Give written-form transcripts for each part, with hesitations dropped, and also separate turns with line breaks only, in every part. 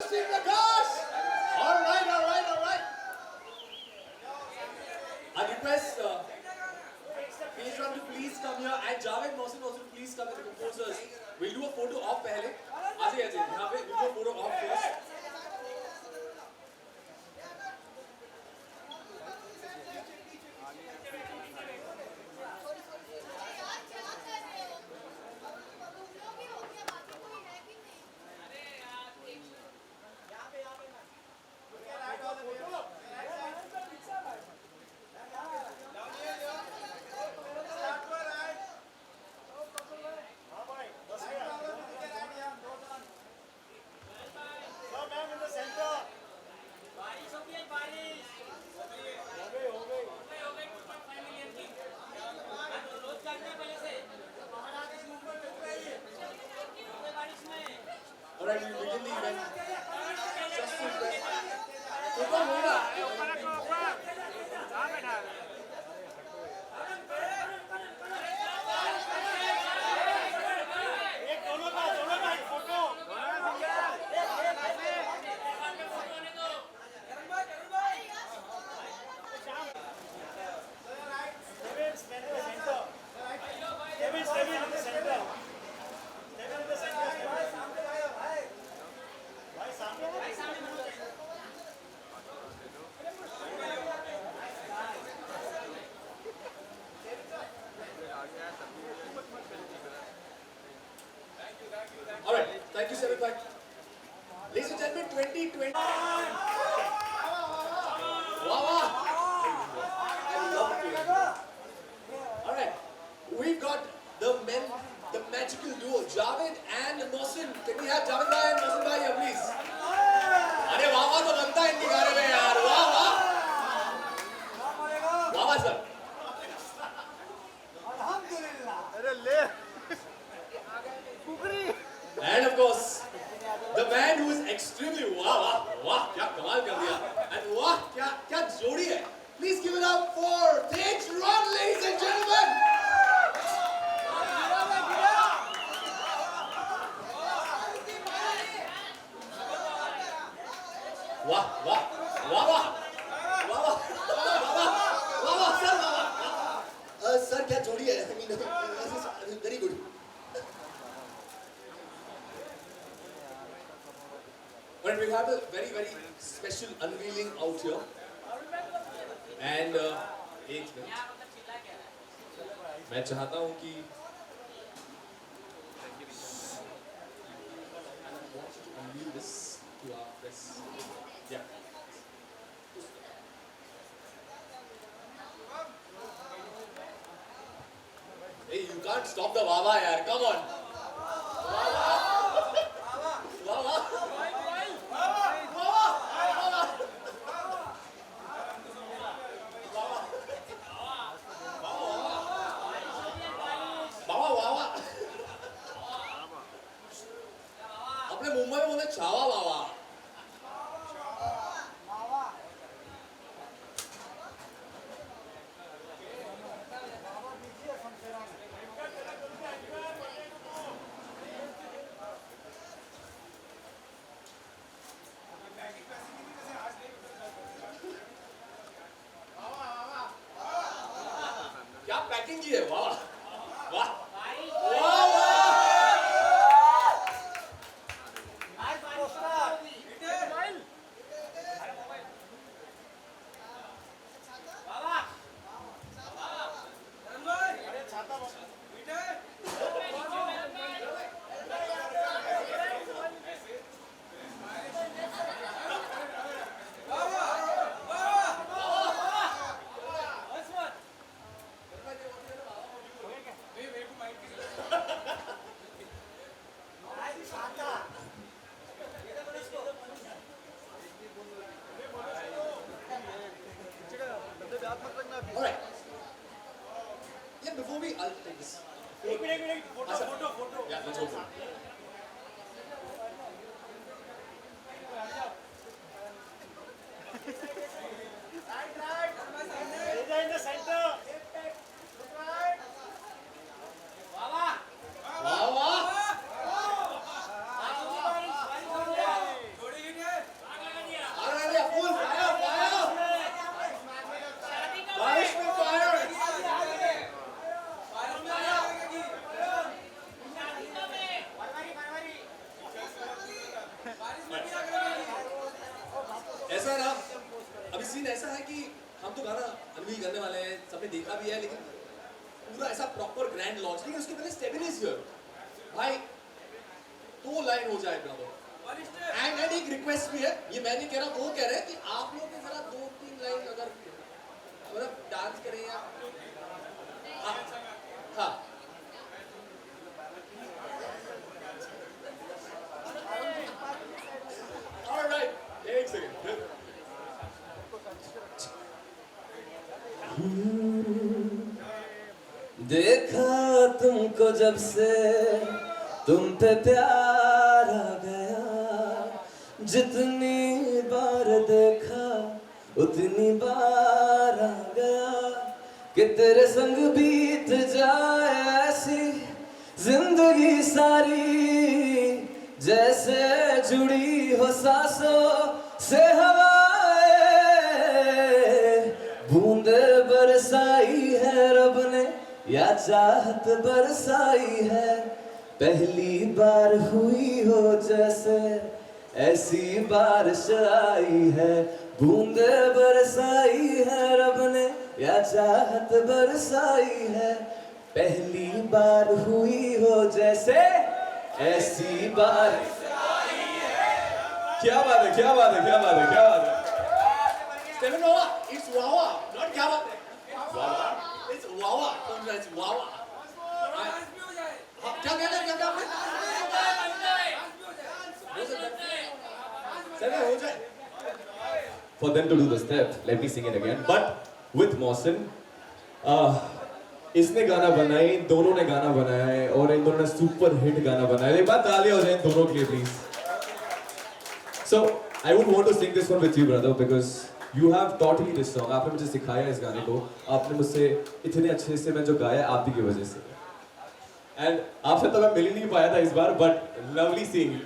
Steve Prakash! All right. I request Pejwan to please come here and Javed Mohsin also to please come with the composers. We'll do a photo op पहले. Ajay, यहाँ पे we'll do a photo op first. Alright, we begin the event. Just to request. Photo होगा. Alright, thank you, Seven. Ladies and gentlemen, 2020. Wow. I love it. Alright, we've got the magical duo, Javed and Mohsin. Can we have Javed bhai and Mohsin bhai here, please? अरे वाह तो बनता है इनके गाने में यार. वाह sir. And of course, the man who is extremely वाह क्या कमाल कर दिया. And वाह क्या जोड़ी है. Please give it up for Tej Ron, ladies and gentlemen. वाह सर क्या जोड़ी है. I mean, very good. But we'll have a very special unveiling out here. And एक मिनट. मैं चाहता हूँ कि unveil this to our press. Yeah. Hey, you can't stop the wawa yaar. Come on. अपने मुंबई में बोलते छावा वावा. क्या पैकिंग की है. वाह Alright. Yeah, before I'll take this.
एक minute photo.
Yeah, let's go.
In the center.
वाह ऐसा है ना, अभी सीन ऐसा है कि हम तो गाना अनवील करने वाले हैं, सबने देखा भी है, लेकिन पूरा ऐसा प्रॉपर ग्रैंड लॉन्च, लेकिन उसके पहले स्टेबिलिटी हियर भाई, 2 लाइन हो जाए ब्रदर। एंड एक रिक्वेस्ट भी है, ये मैं नहीं कह रहा, वो कह रहे हैं कि आप लोग भी जरा 2-3 लाइन अगर मतलब डांस करें या हाँ ऑलराइट, एक सेकंड।
देखा तुमको जब से तुम पे प्यार आ गया, जितनी बार देखा उतनी बार आ गया कि तेरे संग बीत जाए ऐसी जिंदगी सारी, जैसे जुड़ी हो सांसों से हवाएं, बूंदे बरसाई है रब ने या चाहत बरसाई है, पहली बार हुई हो जैसे ऐसी बारिश आई है, बूंदे बरसाई है रब ने या चाहत बरसाई है, पहली बार हुई हो जैसे ऐसी बारिश आई है। क्या बात है, क्या बात है, क्या बात है, क्या बात है।
Steven Wawa, it's Wawa, not क्या बात है, Wawa, it's Wawa, it's Wawa। क्या कहते हैं, क्या कहते हैं, हो जाए।
For them to do the step, let me sing it again, but with Mohsin, इसने गाना बनाया, इन दोनों ने गाना बनाया है और इन दोनों ने सुपर हिट गाना बनाया है। एक बात तालियां हो जाए इन दोनों के लिए please. So I would want to sing this one with you brother because you have taught me this song। आपने मुझे सिखाया इस गाने को, आपने मुझसे इतने अच्छे से मैं जो गाया आप ही की वजह से, and आपसे तो मैं मिल ही नहीं पाया था इस बार, but lovely seeing you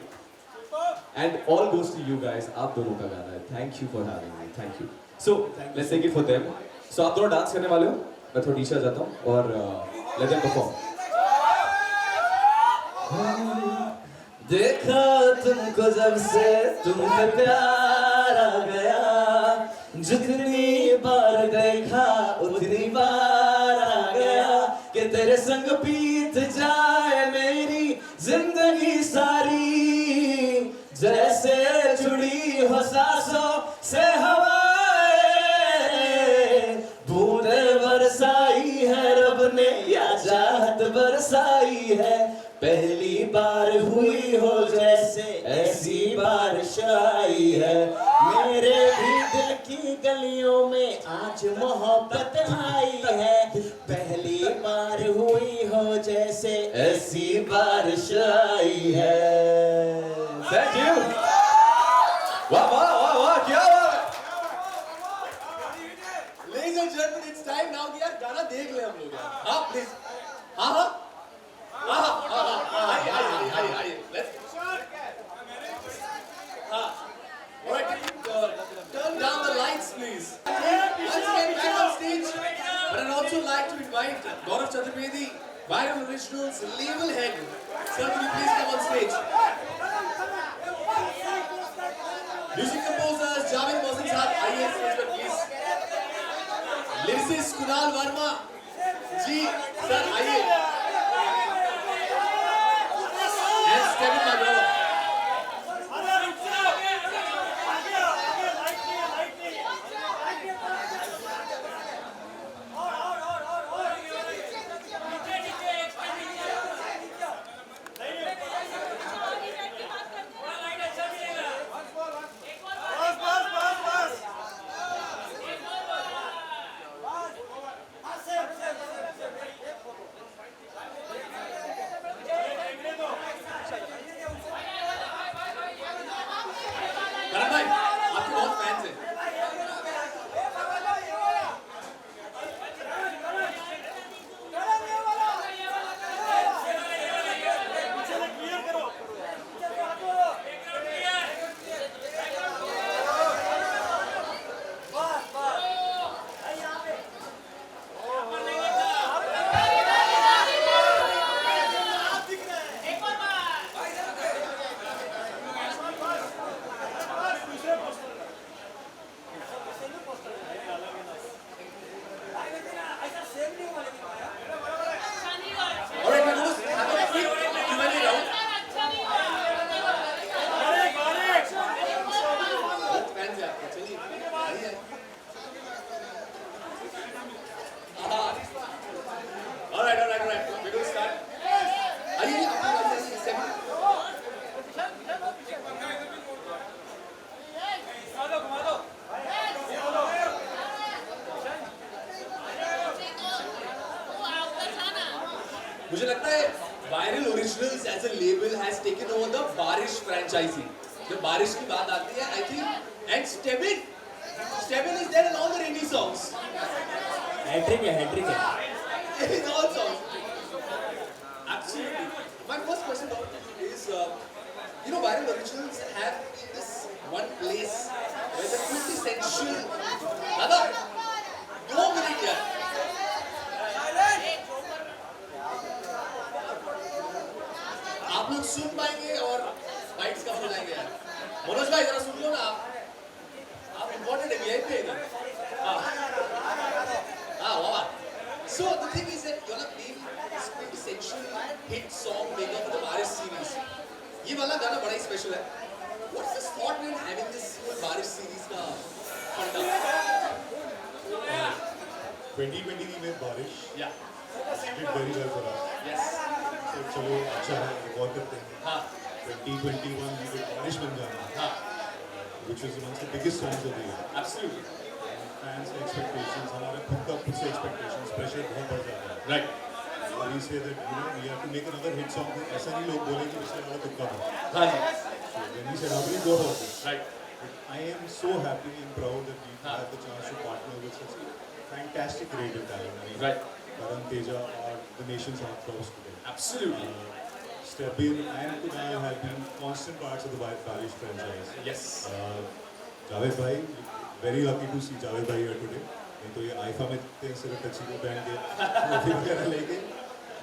and all goes to you guys। आप दोनों का गाना है, thank you for having me, thank you। So let's take it for them। So आप दोनों डांस करने वाले हो, मैं थोड़ा नीचे आ जाता हूँ और let them perform। देखा तुमको जब से तुम पे प्यार आ गया, जितनी बार देखा उतनी बार आ गया कि तेरे संग बीत जाए मेरी जिंदगी सारी, जैसे जुड़ी हो सांसों से हवाएं, बूंदे बरसाई है रब ने या चाहत बरसाई है, पहली बार हुई हो जैसे ऐसी बारिश आई है, मेरे भी दिल की गलियों में आज मोहब्बत आई है, पहली बार हुई हो जैसे ऐसी बारिश आई है। Thank you। वाह वाह वाह वाह, क्या बात है।
Ladies and gentlemen, it's time now कि यार गाना देख ले हम लोग यार। हाँ please, हाँ हाँ आइए, let's हाँ, alright, turn down the lights please। Once again back on stage, but I'd also like to invite Gaurav Chaturvedi, Viral Originals label head, sir, will you please come on stage? Music composers Javed Mohsin साहब आइए stage पर please। Lyricist Kunal Verma ji sir आइए। And Steven my brother। मुझे लगता है viral originals as a label has taken over the Baarish franchise. जब बारिश की बात आती है, I think and Stebin is there in all the rainy songs.
Hattrick है
In all songs. Absolutely. My first question though is, viral originals have been this one place where the quintessential. Dada, 2 minutes यार. आप लोग सुन पाएंगे और mics कम हो जाएंगे यार. मनोज भाई जरा सुन लो ना आप. आप इम्पोर्टेंट है, वीआईपी है ना. हाँ वाह. So the thing is that you're not being this quintessential hit song maker for the Barish series. ये वाला गाना बड़ा ही स्पेशल है. What's this thought behind having this Barish series का फंडा?
2020 में बारिश
Yeah.
did very well for us.
Yes.
तो चलो अच्छा है, रिकॉर्ड करते हैं.
हाँ.
2021 we did बारिश बन जाना,
हाँ.
which was amongst the biggest songs of the year.
Absolutely.
Fans के expectations, हमारा खुद से expectations, pressure बहुत बढ़ जाता है.
Right.
We say that we have to make another hit song. ऐसा नहीं लोग बोलेंगे पिछले वाला तुक्का था.
हाँ जी.
So when we said how do we go about this?
Right.
I am so happy and proud that we had the chance to partner with such fantastic creative talent. I mean,
Right.
Karan Teja are the nation's heartthrobs today.
Absolutely.
Stebin and Kunal have been constant parts of the Barish franchise.
Yes.
Javed Bhai, very lucky to see Javed Bhai here today. नहीं तो ये IIFA में इतने सिर्फ टच्ची को पहन के trophy वगैरह लेके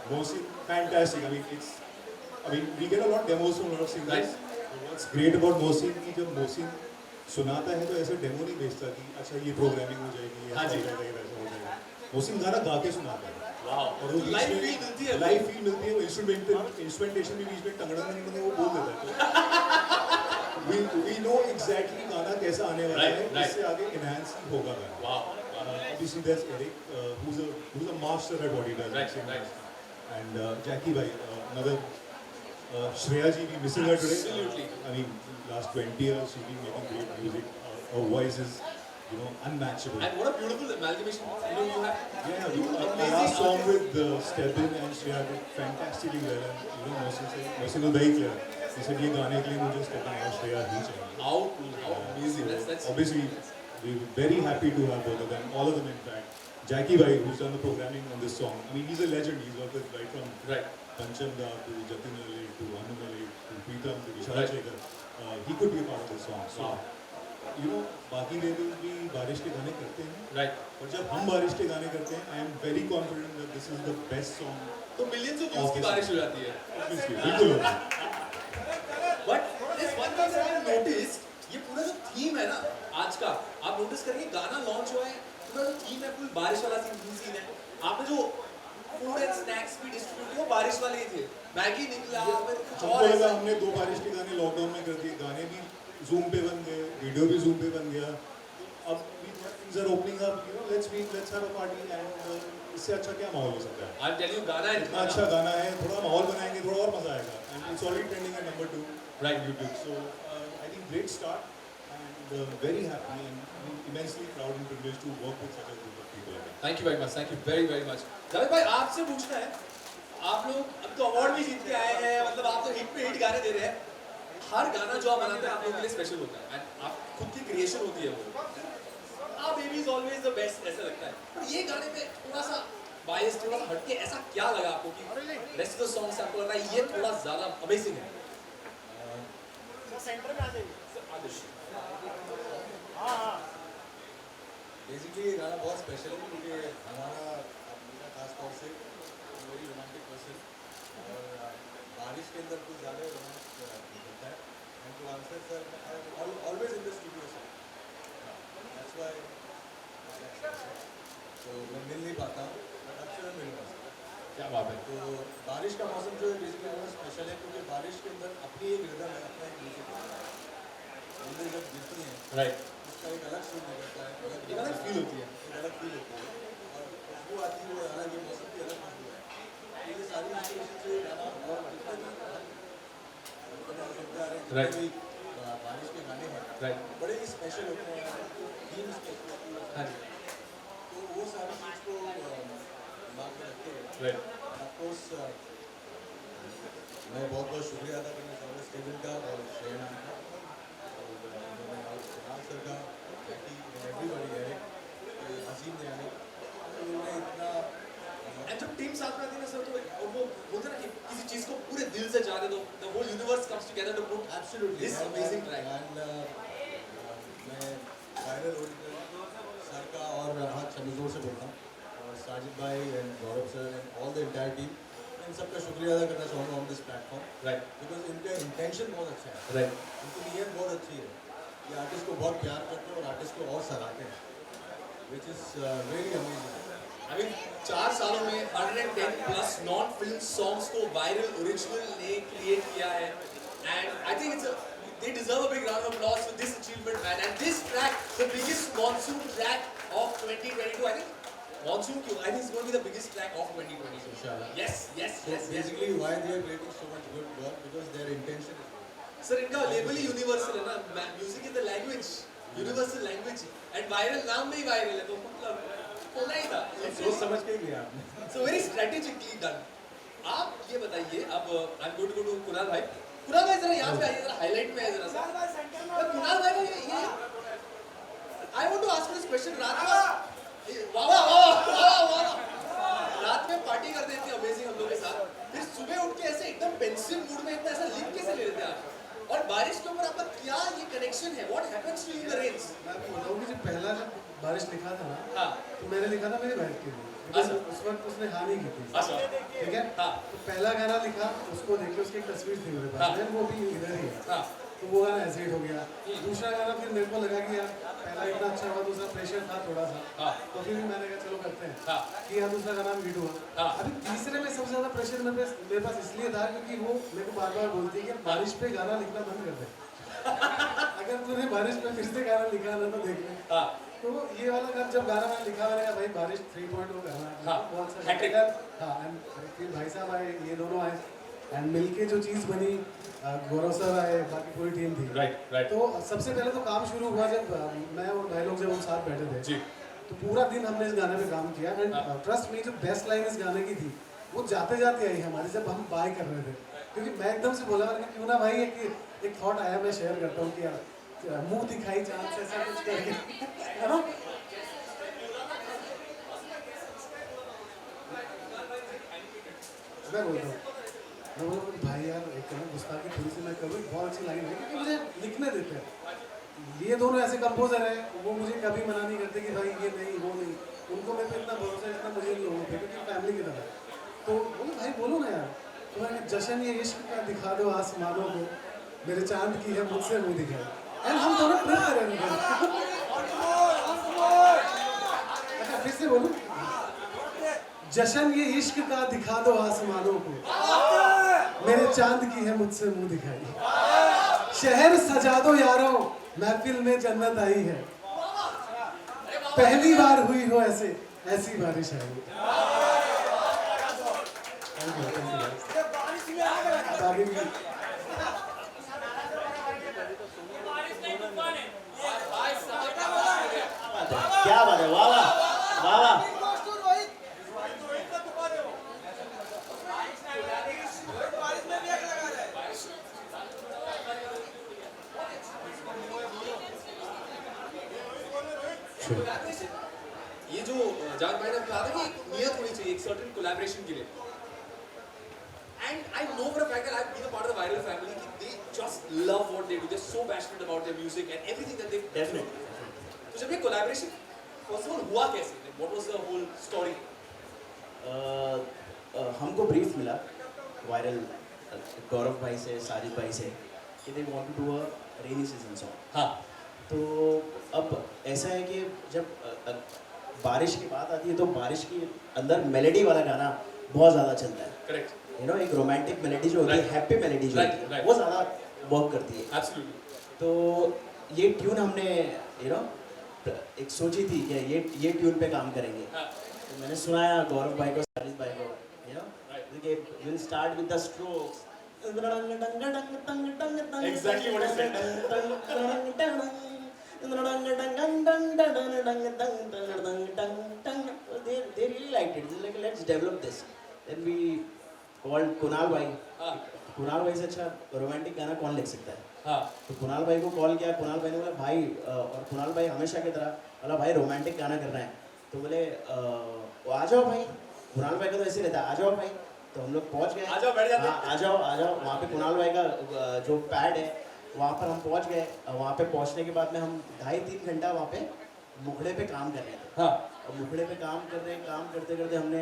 Mohsin, fantastic. I mean, we get a lot of demos from a lot of singers.
Right.
What's great about Mohsin कि जब Mohsin सुनाता है तो ऐसे डेमो नहीं भेजता कि अच्छा ये प्रोग्रामिंग हो जाएगी,
हाँ
ऐसा
जी.
हो जाएगा, ये वैसा हो जाएगा. Mohsin गाना गा के सुनाता है.
Wow.
और वो
Live feel मिलती है.
लाइव फील मिलती है. वो इंस्ट्रूमेंटेशन भी बीच में टंगड़न वो बोल देता है. We know exactly गाना कैसा आने वाला
Right,
है.
right.
इससे आगे enhance होगा गाना.
Wow.
Obviously there's Eric, who's a master at what he does.
Right. Right.
And Jackie Bhai, another Shreya ji, we missing her today.
Absolutely.
I mean, last 20 years she's been making great music. Her voice is, unmatchable.
And what a beautiful amalgamation. You have.
Yeah, our
Amazing
last song
artist.
with Stebin and Shreya did fantastically well. And Mohsin was very clear. He said, "ये गाने के लिए मुझे Stebin और Shreya ही चाहिए."
How amazing. That's
Obviously, we're very happy to have both of them, all of them in fact. Jackie Bhai, who's done the programming on this song, I mean, he's a legend. He's worked with right from
right.
Pancham Da to Jatin Ali to Anu Malik to Preetham to Vishal Shekhar. He could be a part of this song. So, बाकी labels भी बारिश के गाने करते हैं.
Right.
और जब हम बारिश के गाने करते हैं, I am very confident that this is the best song.
तो millions of views की बारिश हो जाती है.
Obviously, बिल्कुल होगी.
But there's one thing that I've noticed. ये पूरा जो थीम है ना आज का, आप नोटिस करेंगे गाना लॉन्च हुआ है, पूरा जो थीम है फुल बारिश वाला सीन है. आपने जो फूड एंड स्नैक्स भी डिस्ट्रीब्यूट किए वो बारिश वाले ही थे. मैगी निकला, फिर कुछ
हमको
और
लगा
ऐसा.
हमने 2 बारिश के गाने लॉकडाउन में कर दिए. गाने भी Zoom पे बन गए, वीडियो भी Zoom पे बन गया. अब things are opening up. Let's have a party and इससे अच्छा क्या माहौल हो सकता है?
I'm telling you गाना है.
इतना अच्छा गाना है, थोड़ा माहौल बनाएंगे, थोड़ा और मजा आएगा. And it's already trending at number 2
Right.
YouTube. So I think great start and very happy and immensely proud and privileged to work with such a group of people again.
Thank you very much. Thank you very very much. Javed भाई आपसे पूछना है, आप लोग अब तो award भी जीत के आए हैं, मतलब आप तो हिट पे हिट गाने दे रहे हैं. हर गाना जो आप बनाते हैं आप लोगों के लिए स्पेशल होता है. एंड आप खुद की क्रिएशन होती है वो. Baby is always the best ऐसा लगता है. पर ये गाने में थोड़ा सा बायस, थोड़ा सा हटके ऐसा क्या लगा आपको कि रेस्ट ऑफ द सॉन्ग से आपको लग रहा है ये थोड़ा ज्यादा अमेजिंग है?
सेंटर में आ जाइए.
आदिश.
हाँ.
बेसिकली ये गाना बहुत स्पेशल है क्योंकि हमारा खास तौर से वेरी रोमांटिक पर्सन और बारिश के अंदर कुछ ज़्यादा रोमांस होता है. And to answer sir, I am always in the studio sir. That's why तो मैं मिल नहीं पाता हूँ, बट अब से मैं मिलूँगा सर.
क्या बात है.
तो बारिश का मौसम जो है बेसिकली बहुत स्पेशल है क्योंकि बारिश के अंदर अपनी एक रिदम है, अपना एक म्यूजिक है. बंदे जब गिरती हैं
राइट.
उसका एक अलग सुर निकलता है,
एक अलग फील होती है.
एक अलग फील होती है और खुशबू आती है. वो अलग ये मौसम की अलग खुशबू है. तो ये सारी इंस्पिरेशन से गाना और जितना भी सुनते आ रहे हैं,
Right.
जितने भी बारिश के गाने हैं
राइट.
बड़े ही स्पेशल होते हैं. थीम स्पेशल होती है.
हाँ जी.
तो वो सारी चीज़ को दिमाग में रखते हुए
राइट.
ऑफकोर्स मैं बहुत बहुत शुक्रिया अदा करना चाहूँगा स्टीवन का और श्रेया का और कुणाल सर का एवरीबॉडी है अजीम ने आने उन्होंने इतना
एंड जब टीम साथ में आती है ना सर, तो वो बोलते हैं ना कि किसी चीज को पूरे दिल से जाने दो, the whole universe comes together to put
absolutely
this amazing track.
And मैं वायरल ओरिजिनल सर का और हाँ शनिजोर से बोलता हूँ और साजिद भाई and Gaurav sir and all the entire team, इन सबका शुक्रिया अदा करना चाहूँगा on this platform
right
because इनका इंटेंशन बहुत अच्छा है,
राइट
इनकी नीयत बहुत अच्छी है, ये आर्टिस्ट को बहुत प्यार करते हैं और आर्टिस्ट को और सराहते हैं, which is really amazing.
I mean 4 सालों में 110 प्लस नॉन फिल्म सॉन्ग्स को वायरल ओरिजिनल ने क्रिएट किया है, and I think it's they deserve a big round of applause for this achievement, man. And this track, the biggest monsoon track of 2022, I think monsoon क्यों? I think it's going to be the biggest track of 2022.
Inshallah.
Yes, yes,
So
yes, yes.
basically why they are creating so much good work because their intention is
Sir, इनका level ही universal है ना, music is the language, universal language, and viral नाम में ही viral है, तो मतलब होना ही था।
सोच समझ के ही किया आपने।
So very strategically done. आप ये बताइए, अब I am going to go to Kunal भाई। कुणाल भाई जरा यहाँ पे आइए, जरा हाईलाइट में आइए जरा सा। कुणाल भाई का ये I want to ask this question. रात में वाह वाह वाह वाह वाह, रात में पार्टी करते थे अमेजिंग हम लोग के साथ, फिर सुबह उठ के ऐसे एकदम पेंसिव मूड में इतना ऐसा लिख कैसे ले लेते हैं आप? और बारिश के ऊपर आपका क्या ये कनेक्शन है? What happens to you in the rains?
मैं आपको बताऊँ कि जब पहला जब बारिश लिखा था ना,
हाँ
तो मैंने लिखा था मेरी बहन के लिए, because उस वक्त उसने हाँ नहीं की थी,
अच्छा
ठीक है?
हाँ
तो पहला गाना लिखा, उसको देख के उसकी एक तस्वीर थी मेरे
हाँ।
पास में, वो भी इधर ही है,
हाँ
तो वो गाना ऐसे हिट हो गया। दूसरा गाना फिर मेरे को लगा कि यार पहला इतना अच्छा हुआ, दूसरा प्रेशर था थोड़ा सा,
हाँ
तो फिर भी मैंने कहा चलो करते हैं
हाँ
कि यार दूसरा गाना भी हिट हुआ।
हाँ।
अभी तीसरे में सबसे ज़्यादा प्रेशर मेरे पास इसलिए था क्योंकि वो मेरे को बार बार बोलती है कि बारिश पे गाना लिखना बंद कर दे। अगर तूने बारिश पे फिर से गाना लिखा ना तो देख ले।
हाँ
तो ये वाला गाना जब गाना मैंने लिखा, मैंने कहा भाई बारिश 3.0 गाना
हाँ,
बहुत सा
hat-trick।
हाँ, एंड फिर भाई साहब आए, ये दोनों आए, एंड मिलके जो चीज़ बनी, गौरव सर आए, बाकी पूरी टीम थी।
राइट राइट
तो सबसे पहले तो काम शुरू हुआ जब मैं और भाई लोग जब हम साथ बैठे थे,
जी
तो पूरा दिन हमने इस गाने पे काम किया, एंड ट्रस्ट मी जो बेस्ट लाइन इस गाने की थी वो जाते जाते आई हमारी, जब हम बाय कर रहे थे, क्योंकि मैं एकदम से बोला मैंने कहा, क्यों ना भाई एक थॉट आया, मैं शेयर करता हूँ कि यार मुंह दिखाई चांद से ऐसा कुछ करके, है ना? मैं बोलता हूँ, मैं बोला भाई यार एक गुस्ताखी थोड़ी सी मैं करूँ, बहुत अच्छी लाइन है क्योंकि मुझे लिखने देते हैं। ये दोनों ऐसे कंपोजर हैं, वो मुझे कभी मना नहीं करते कि भाई ये नहीं वो नहीं, उनको मेरे पे इतना भरोसा है जितना मुझे इन लोगों पे, क्योंकि फैमिली की तरह। तो बोले भाई बोलो ना यार, तो मैंने जश्न ये इश्क का दिखा दो आसमानों को, मेरे चांद की है मुझसे मुँह दिखाए, एंड हम दोनों ट्रिप करेंगे। अच्छा फिर से बोलूं, जश्न ये इश्क का दिखा दो आसमानों को, मेरे चांद की है मुझसे मुंह दिखाई, शहर सजा दो यारों, महफिल में जन्नत आई है, पहली बार हुई हो ऐसे ऐसी बारिश आई। आगे भी
क्या बात है, वाह वाह वाह वाह।
ये जो जान भाई ने कहा था कि एक नियत होनी चाहिए एक सर्टेन कोलैबोरेशन के लिए, and I know for a fact that I have been a part of the viral family कि they just love what they do, they are so passionate about their music and everything that they
definitely.
तो जब ये collaboration first of all हुआ कैसे, what was the whole story?
हमको brief मिला viral Gaurav भाई से, साजिद भाई से कि they want to do a rainy season song.
हाँ
तो अब ऐसा है कि जब बारिश की बात आती है तो बारिश के अंदर मेलेडी वाला गाना बहुत ज़्यादा चलता है,
करेक्ट,
यू नो, एक रोमांटिक मेलेडी जो होती है,
Right.
हैप्पी मेलेडी जो
Right,
होती है,
right.
वो ज़्यादा वर्क करती है।
एब्सोल्युटली।
तो ये ट्यून हमने यू नो एक सोची थी कि ये ट्यून पे काम करेंगे।
हाँ
तो मैंने सुनाया गौरव भाई को, साजिद भाई को, यू नो, कि will start with the strokes,
Exactly what he said.
They really liked it. They're like, let's develop this. Then we Kunal भाई,
हाँ
कुणाल भाई से अच्छा रोमांटिक गाना कौन लिख सकता है?
हाँ
तो कुणाल भाई को कॉल किया, कुणाल भाई ने बोला भाई और कुणाल भाई हमेशा की तरह बोला भाई रोमांटिक गाना करना है। तो बोले आ जाओ भाई, कुणाल भाई का तो ऐसे रहता है, आ जाओ भाई। तो हम लोग पहुंच गए,
आ जाओ, बैठ जाते हैं।
हाँ, आ जाओ। वहाँ पे कुणाल भाई का जो पैड है वहाँ पर हम पहुंच गए। वहाँ पे पहुंचने के बाद में हम 2.5-3 घंटा वहाँ पे मुखड़े पे काम कर रहे थे।
हाँ
और मुखड़े पे काम करते करते हमने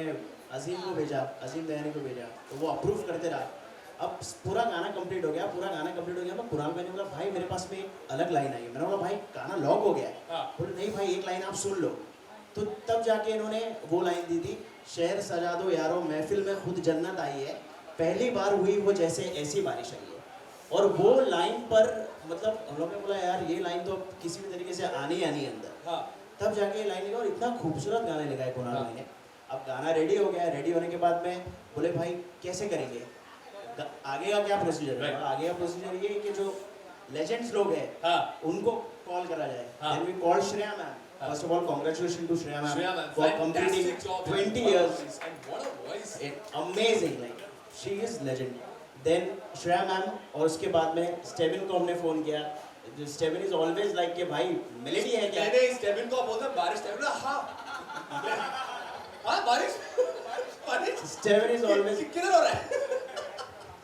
अजीम को भेजा, अजीम दयानी को भेजा, तो वो अप्रूव करते रहा। अब पूरा गाना कंप्लीट हो गया, तो कुणाल भाई ने बोला भाई मेरे पास में एक अलग लाइन आई है। मैंने बोला भाई गाना लॉक हो गया है।
हाँ।
बोले नहीं भाई एक लाइन आप सुन लो। तो तब जाके इन्होंने वो लाइन दी थी, शहर सजा दो यारो महफिल में खुद जन्नत आई है, पहली बार हुई वो जैसे ऐसी बारिश आई है। और वो लाइन पर मतलब हम लोग ने बोला यार ये लाइन तो किसी भी तरीके से आनी आनी है अंदर।
हाँ
तब जाके ये लाइन लिखा और इतना खूबसूरत गाने लिखा है कुणाल भाई ने। अब गाना रेडी हो गया, रेडी होने के बाद में बोले भाई कैसे करेंगे, आगे का क्या प्रोसीजर है?
Right.
आगे का प्रोसीजर ये है कि जो लेजेंड्स लोग हैं
हाँ
उनको कॉल करा जाए।
हाँ.
Then we called Shreya ma'am.
हाँ.
First of all, congratulations to Shreya ma'am
Shreya ma'am,
for completing
fantastic job.
20 years.
And what a voice.
Amazing, like she is legend. Then Shreya ma'am और उसके बाद में स्टेविन को हमने phone किया। स्टेविन is always like कि भाई मेलेडी है क्या?
मैंने स्टेविन को बोलता बारिश, स्टेविन बोला हाँ हाँ बारिश बारिश।
Steven is always
किधर हो रहा है?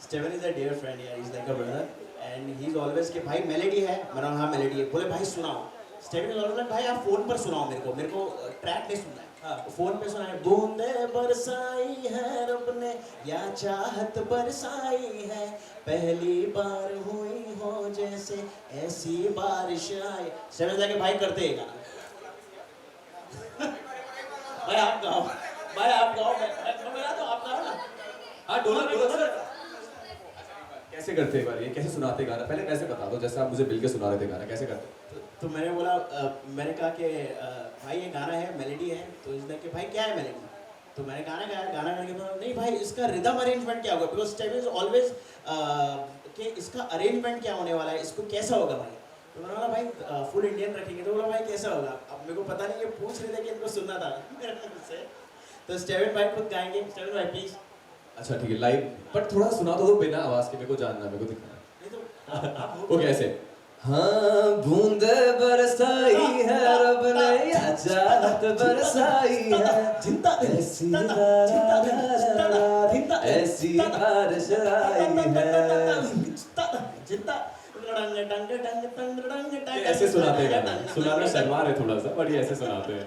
Steven is a dear friend, yeah, he's like a brother, and he's always कि भाई मेलेडी है, मैंने हाँ मेलेडी है, बोले भाई सुनाओ। Steven is always like भाई आप फोन पर सुनाओ मेरे को ट्रैक नहीं सुनना है।
हाँ।
फोन पे सुना है, बूंदे बरसाई है रब ने या चाहत बरसाई है, पहली बार हुई हो जैसे ऐसी बारिश आई। Steven जाके भाई करते हैं गाना। भाई आप गाओ, मैं तो आप गाओ ना।
हाँ डोला
कैसे करते हैं बार ये, कैसे सुनाते गाना? पहले कैसे बता दो, जैसे आप मुझे मिल के सुना रहे थे गाना, कैसे करते?
तो मैंने बोला मैंने कहा कि भाई ये गाना है, मेलेडी है। तो इसने कि भाई क्या है मेलेडी? तो मैंने गाना गाया, गाना गाने के बाद नहीं भाई इसका रिदम अरेंजमेंट क्या होगा, बिकॉज स्टेप इज ऑलवेज कि इसका अरेंजमेंट क्या होने वाला है, इसको कैसा होगा भाई? तो मैंने बोला भाई फुल इंडियन रखेंगे। तो बोला भाई कैसा होगा? अब मेरे को पता नहीं, ये पूछ रहे थे कि इनको सुनना था मुझसे। तो स्टेविन भाई खुद गाएंगे। स्टेविन भाई प्लीज।
अच्छा ठीक है, लाइव बट थोड़ा सुना तो बिना आवाज के, मेरे को जानना, मेरे को दिखना।
नहीं तो आप
वो कैसे? हाँ बूंदे बरसाई है रब ने या चाहत बरसाई है,
जिंदा
ऐसी ऐसी बारिश आई है। ऐसे सुनाते हैं गाना, सुनाने शर्मा रहे थोड़ा सा, बट ये ऐसे सुनाते हैं।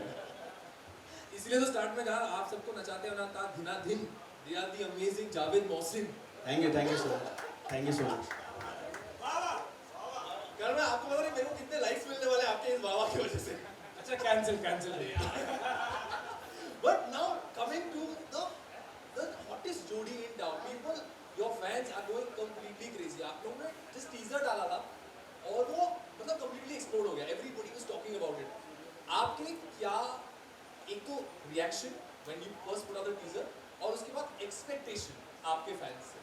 इसलिए तो स्टार्ट में कहा आप सबको नचाते हो ना ता धिना धिन। They are the amazing Javed Mohsin.
Thank you so much, thank you so much.
कल मैं आपको पता नहीं मेरे को कितने लाइक्स मिलने वाले आपके इस वावा की वजह से।
अच्छा cancel
But now coming to the hottest जोड़ी in town, people, your fans are going completely crazy. आप लोगों ने just teaser डाला था और वो मतलब completely explode हो गया. Everybody was talking about it. आपके क्या एक तो reaction when you first put out the teaser और उसके बाद expectation आपके fans से?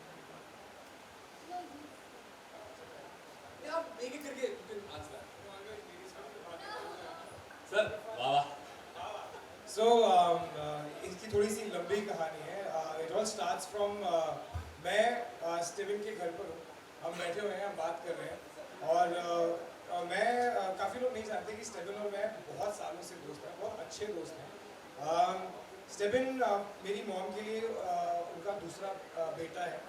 आप एक एक करके you can answer that. Sir, वाह वाह.
So इसकी थोड़ी सी लंबी कहानी है। It all starts from मैं स्टीवन के घर पर हूँ, हम बैठे हुए हैं, हम बात कर रहे हैं और मैं काफ़ी लोग नहीं जानते कि स्टीवन और मैं बहुत सालों से दोस्त हैं, बहुत अच्छे दोस्त हैं। स्टीवन मेरी मॉम के लिए उनका दूसरा बेटा है।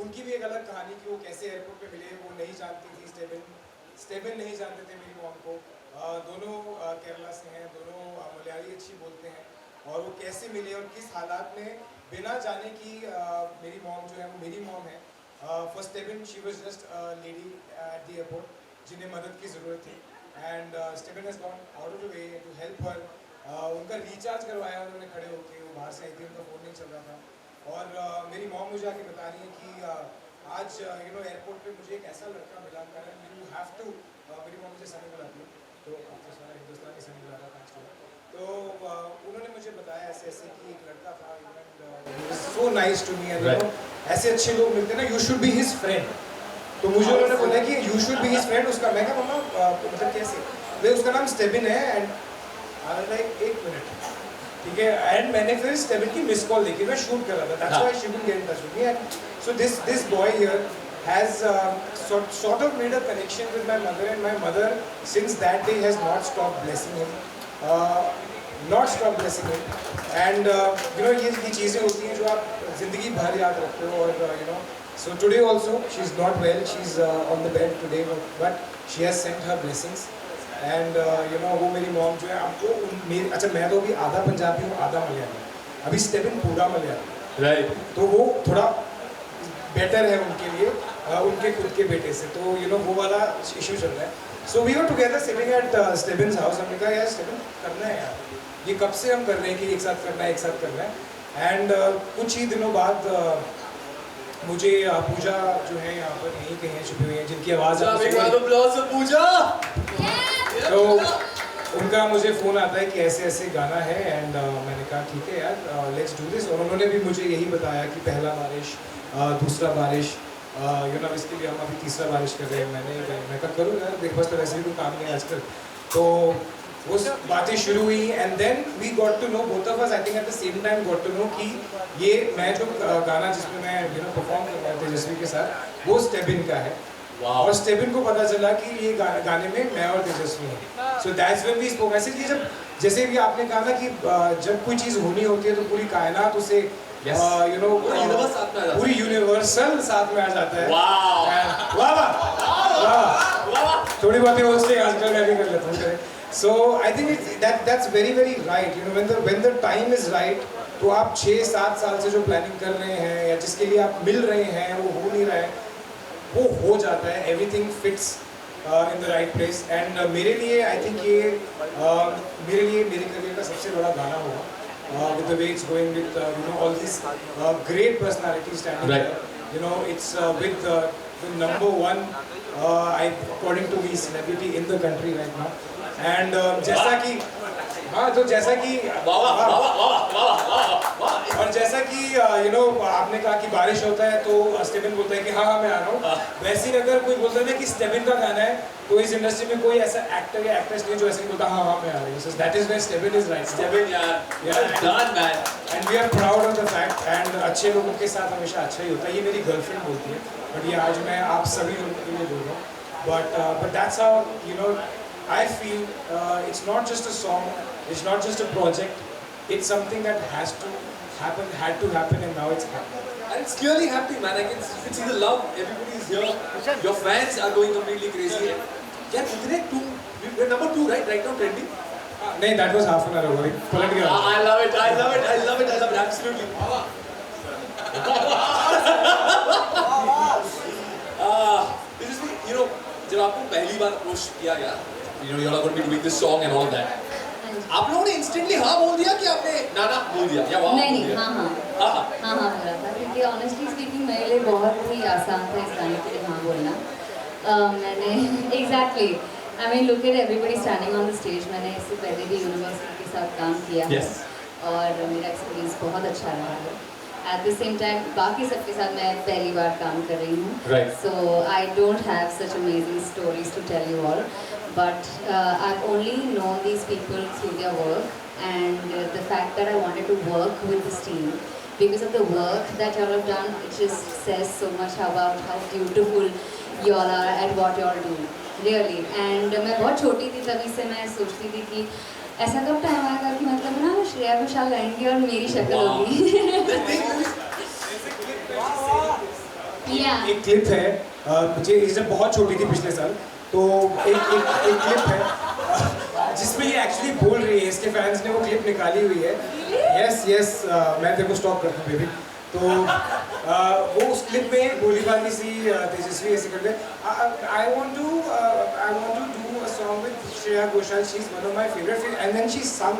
उनकी भी एक अलग कहानी कि वो कैसे एयरपोर्ट पे मिले, वो नहीं जानती थी स्टीवन नहीं जानते थे मेरी मॉम को। दोनों केरला से हैं, दोनों मलयाली अच्छी बोलते हैं और वो कैसे मिले और किस हालात में बिना जाने कि मेरी मॉम जो है वो मेरी मॉम है। For Steven she was just lady at the airport जिन्हें मदद की ज़रूरत थी and Steven has gone out of the way to help her. उनका रिचार्ज करवाया उन्होंने खड़े होकर, वो बाहर से आई थी, उनका फ़ोन नहीं चल रहा था और मेरी मॉम मुझे आके बता रही है कि आज एयरपोर्ट पे मुझे एक ऐसा लड़का मिला, यू हैव टू, मेरी मॉम मुझे सनी बुलाती है तो सारा हिंदुस्तानी सनी बुला रहा था। तो उन्होंने मुझे बताया ऐसे ऐसे कि एक लड़का था, सो नाइस टू मी, ऐसे अच्छे लोग मिलते ना, you should be his friend. तो मुझे उन्होंने बोला कि you should be his friend. उसका मैं कहा मम्मा मतलब कैसे? भाई उसका नाम स्टीवन है एंड आई वाज लाइक एक मिनट ठीक है, एंड मैंने फिर स्टेबिन की मिस कॉल देखी, मैं शूट कर रहा था, that's why she couldn't get in touch with me, and so this boy here has sort of made a connection with my mother, and my mother since that day has not stopped blessing him, and you know ये चीज़ें होती हैं जो आप ज़िंदगी भर याद रखते हो, और you know, so today also she is not well, she is on the bed today, but she has sent her blessings, and you know वो मेरी मॉम जो है आपको मेरी, अच्छा मैं तो अभी आधा पंजाबी हूँ आधा मलयाली, अभी स्टेबिन पूरा मलयाली,
Right.
तो वो थोड़ा बेटर है उनके लिए, उनके खुद के बेटे से, तो यू नो वो वाला इशू चल रहा है. So we were together sitting at Stebin's house, हमने कहा यार स्टेबिन करना है यार, ये कब से हम कर रहे हैं कि एक साथ करना है, एक साथ करना है, एंड कुछ ही दिनों बाद मुझे पूजा जो है यहाँ पर यहीं कहीं हैं, छुपी हुई हैं, जिनकी आवाज़
पूजा.
तो उनका मुझे फ़ोन आता है कि ऐसे ऐसे गाना है, एंड मैंने कहा ठीक है यार लेट्स डू दिस, और उन्होंने भी मुझे यही बताया कि पहला बारिश, दूसरा बारिश, यू नो इसके लिए हम अभी तीसरा बारिश कर रहे हैं. मैं कहा करूँ यार, मेरे पास तो वैसे भी कोई काम नहीं है आजकल, तो वो बातें शुरू हुई, and then we got to know, both of us I think at the same time got to know कि ये मैं जो गाना जिसमें मैं यू नो परफॉर्म कर रहा था तेजस्वी के साथ, वो स्टेबिन का है. और स्टेबिन को पता चला कि ये गाने में मैं और तेजस्वी हैं. So that's when we spoke. ऐसे कि जब जैसे भी आपने कहा ना कि जब कोई चीज़ होनी होती है तो पूरी कायनात उसे यू नो पूरी यूनिवर्सल साथ में आ जाता है. वाह वाह, थोड़ी बातें हो सकती है आजकल, मैं भी कर लेता हूँ. So I think that's very very right, you know, when the time is right, तो आप 6-7 साल से जो प्लानिंग कर रहे हैं या जिसके लिए आप मिल रहे हैं वो हो नहीं रहा है, वो हो जाता है. Everything fits in the right place, and मेरे लिए आई थिंक ये मेरे करियर का सबसे बड़ा गाना होगा, with the way it's going, with you know all these great personalities standing
Right.
there. You know, it's with the number one according to me celebrity in the country right now, and जैसा कि हाँ, तो जैसा कि और जैसा कि you know आपने कहा कि बारिश होता है तो स्टेबिन बोलता है कि हाँ मैं आ रहा हूँ, वैसे ही अगर कोई बोलता है ना कि स्टेबिन का गाना है, तो इस इंडस्ट्री में कोई ऐसा एक्टर या एक्ट्रेस नहीं जो ऐसे नहीं बोलता हाँ मैं आ रही हूँ. That is where Stebin is right.
Stebin, done man.
And we are proud of the fact, and अच्छे लोगों के साथ हमेशा अच्छा ही होता है. ये मेरी गर्लफ्रेंड बोलती है, बट ये आज मैं आप सभी लोगों के लिए बोल रहा हूँ. But that's how you know I feel it's not just a song, it's not just a project, it's something that had to happen, and now it's happening.
And it's clearly happening, man. You can see the love. Everybody is here. Your fans are going completely crazy. Yeah, we're number 2, right? Right now, trending.
नहीं, that was half an hour ago. पलट गया.
I love it. Absolutely. This is, you know, जब आपको पहली बार approach किया गया, you know, you're not going to be doing this song and all that. आप लोगों ने instantly हाँ बोल दिया कि आपने नाना बोल दिया या वाह बोल दिया?
हाँ बोला था, क्योंकि ऑनेस्टली स्पीकिंग मेरे लिए बहुत ही आसान था इस गाने के लिए हाँ बोलना. मैंने exactly I mean look at everybody standing on the stage. मैंने इससे पहले भी यूनिवर्सिटी के साथ काम किया है, और मेरा एक्सपीरियंस बहुत अच्छा रहा है. एट द सेम टाइम बाकी सबके साथ मैं पहली बार काम कर रही हूँ, so I don't have such amazing stories to tell you all, but I've only known these people through their work, and the fact that I wanted to work with this team because of the work that y'all have done, it just says so much about how beautiful y'all are at what y'all do, really. And मैं बहुत छोटी थी तभी से मैं सोचती थी कि ऐसा कब टाइम आएगा कि मतलब ना श्रेया घोषाल गाएंगे और मेरी शक्ल होगी.
एक क्लिप है, मुझे जब बहुत छोटी थी पिछले साल, तो एक क्लिप है जिसमें ये एक्चुअली बोल रही है, इसके फैंस ने वो क्लिप निकाली हुई है. यस मैं तेरे को स्टॉप करता हूँ बेबी. तो वो उस क्लिप में गोली बाली सी तेजस्वी ऐसे करते I want to do a song with Shreya Ghoshal, she is one of my favourite, and then she sang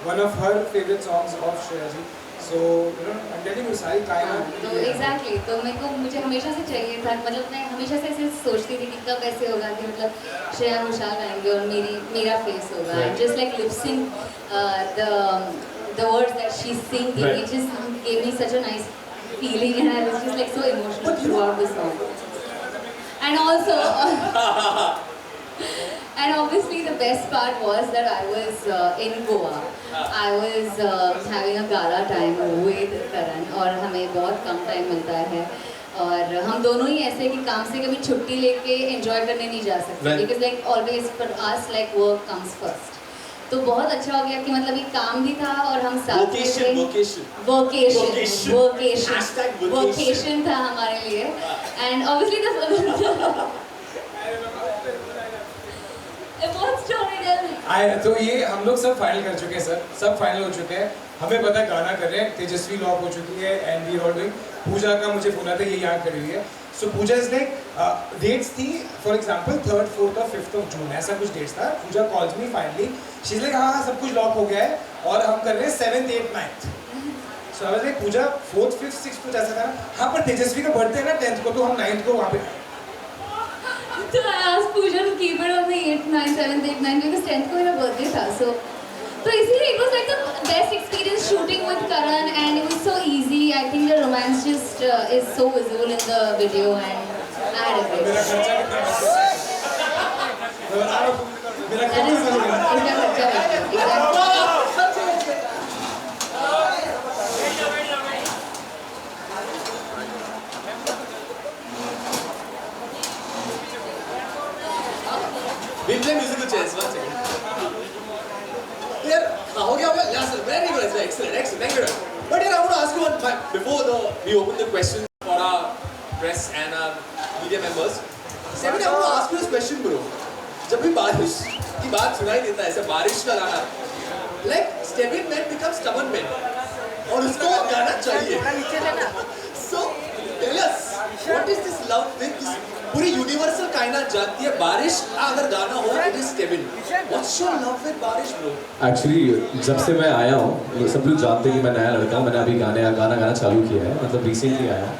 one of her favourite songs of Shreya ji. So, you know, I'm telling you, सारी कायनात.
तो exactly, तो मुझे हमेशा से चाहिए था, मतलब मैं हमेशा से ऐसे सोचती थी कि कब ऐसे होगा कि मतलब श्रेया घोषाल गाएंगे और मेरा फेस होगा, and just like lip sync the words that she's singing, it just gave me such a nice feeling, and I was just like so emotional throughout the song. And also And obviously the best part was that I was in Goa. I was having a gala time with Karan और हमें बहुत कम time मिलता है और हम दोनों ही ऐसे कि काम से कभी छुट्टी लेके enjoy करने नहीं जा सकते because like always for us like work comes first. तो बहुत अच्छा हो गया कि मतलब ये काम भी था और हम साथ वोकेशन था हमारे लिए एंड ऑब्वियसली
तो ये हम लोग सब फाइनल कर चुके हैं सर, सब फाइनल हो चुके हैं, हमें पता है गाना कर रहे हैं, तेजस्वी लॉक हो चुकी है एंड वी आर डूइंग। पूजा का मुझे फोन आता है, ये यहाँ खड़ी हुई है। सो पूजा इज लाइक डेट्स थी फॉर एग्जांपल 3rd, 4th और 5th ऑफ जून, ऐसा कुछ डेट्स था। Pooja calls me finally, she is like हाँ सब कुछ लॉक हो गया है और हम कर रहे हैं 7th, 8th, 9th। So I was like Puja 4th, 5th, 6th कुछ ऐसा था। हाँ पर तेजस्वी का बर्थडे है ना 10th को, तो हम 9th को वहाँ पे।
So I asked Pooja to keep it on the 8th, 9th, 7th, 8th, 9th because 10th को मेरा birthday था. So easily it was like the best experience shooting with Karan and it was so easy. I think the romance just is so visible in the video and I had a great
मेरा
time.
खर्चा कितना है? मेरा
That is
खर्चा कितना है?
इसका खर्चा है. Exactly.
We'll play musical chairs. 1 second. यार हो गया yes sir, very good, excellent, thank you. But I want to ask you one before we open the questions for our press and our media members. Steven, I want to ask you this question bro. जब भी बारिश की बात सुनाई देता है, ऐसे बारिश का गाना, like Steven man becomes stubborn man और उसको गाना चाहिए. So tell us, what is this love with this? पूरी यूनिवर्सल कायनात जानती है बारिश का अगर गाना हो it is stable. What's your love with बारिश ब्रो?
एक्चुअली जब से मैं आया हूँ, सब लोग जानते हैं कि मैं नया लड़का हूँ, मैंने अभी गाना चालू किया है, मतलब रिसेंटली आया हूँ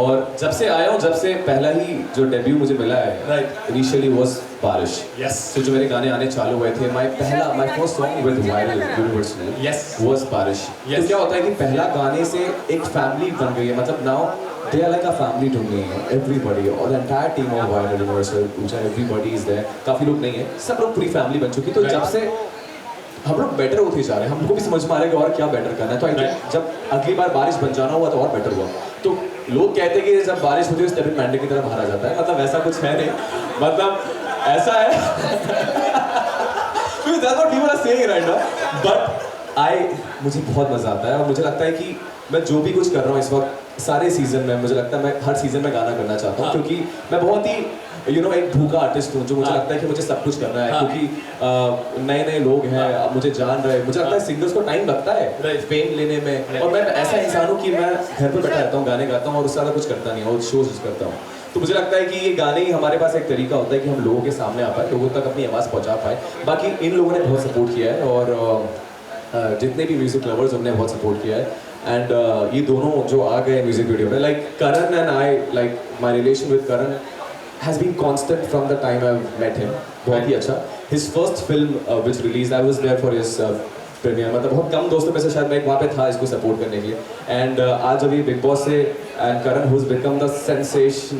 और जब से आया हूँ, जब से पहला ही जो डेब्यू मुझे मिला है
राइट
इनिशियली वाज बारिश.
यस
तो जो मेरे गाने आने चालू हुए थे, my first song with viral universally
Yes.
Was बारिश. तो क्या होता है कि पहला गाने से एक फैमिली बन गई है, मतलब now they are like a family to me, everybody, or the entire team of Viral Universal, Pooja, everybody is there. काफी लोग नहीं है, सब लोग पूरी फैमिली बन चुकी. तो जब से हम लोग बेटर होते जा रहे हैं, हमको भी समझ में आ रहा है कि और क्या बेटर करना है. तो आई थिंक जब अगली बार बारिश बन जाना हुआ तो और बेटर हुआ. तो लोग कहते हैं कि जब बारिश होती है तो स्टेबिन मैंडे की तरह बाहर आ जाता है, मतलब ऐसा कुछ है नहीं, मतलब ऐसा है. That's what people are saying right now. But मुझे बहुत मजा आता है और मुझे लगता है कि मैं जो भी कुछ कर रहा हूँ इस वक्त सारे सीजन में, मुझे लगता है मैं हर सीजन में गाना करना चाहता हूँ क्योंकि मैं बहुत ही एक भूखा आर्टिस्ट हूँ जो मुझे लगता है कि मुझे सब कुछ करना है क्योंकि नए लोग हैं, अब मुझे जान रहे हैं. मुझे लगता है सिंगर्स को टाइम लगता है फेम लेने में और मैं ऐसा इंसान हूँ कि मैं घर पर बैठा रहता हूँ, गाने गाता हूँ और उससे ज़्यादा कुछ करता नहीं और शोज करता हूँ. तो मुझे लगता है कि ये गाने ही हमारे पास एक तरीका होता है कि हम लोगों के सामने आ पाए, लोगों तक अपनी आवाज़ पहुँचा पाए. बाकी इन लोगों ने बहुत सपोर्ट किया है और जितने भी म्यूजिक लवर्स उन्होंने बहुत सपोर्ट किया है. एंड ये दोनों जो आ गए म्यूजिक वीडियो में, like Karan and I, like my relation with Karan has been constant from the time I met him. बहुत ही अच्छा. His first film which release, I was there for his premiere, मतलब बहुत कम दोस्तों में से शायद मैं वहाँ पे था इसको सपोर्ट करने के लिए. एंड आज अभी बिग बॉस से and Karan who's become the sensation,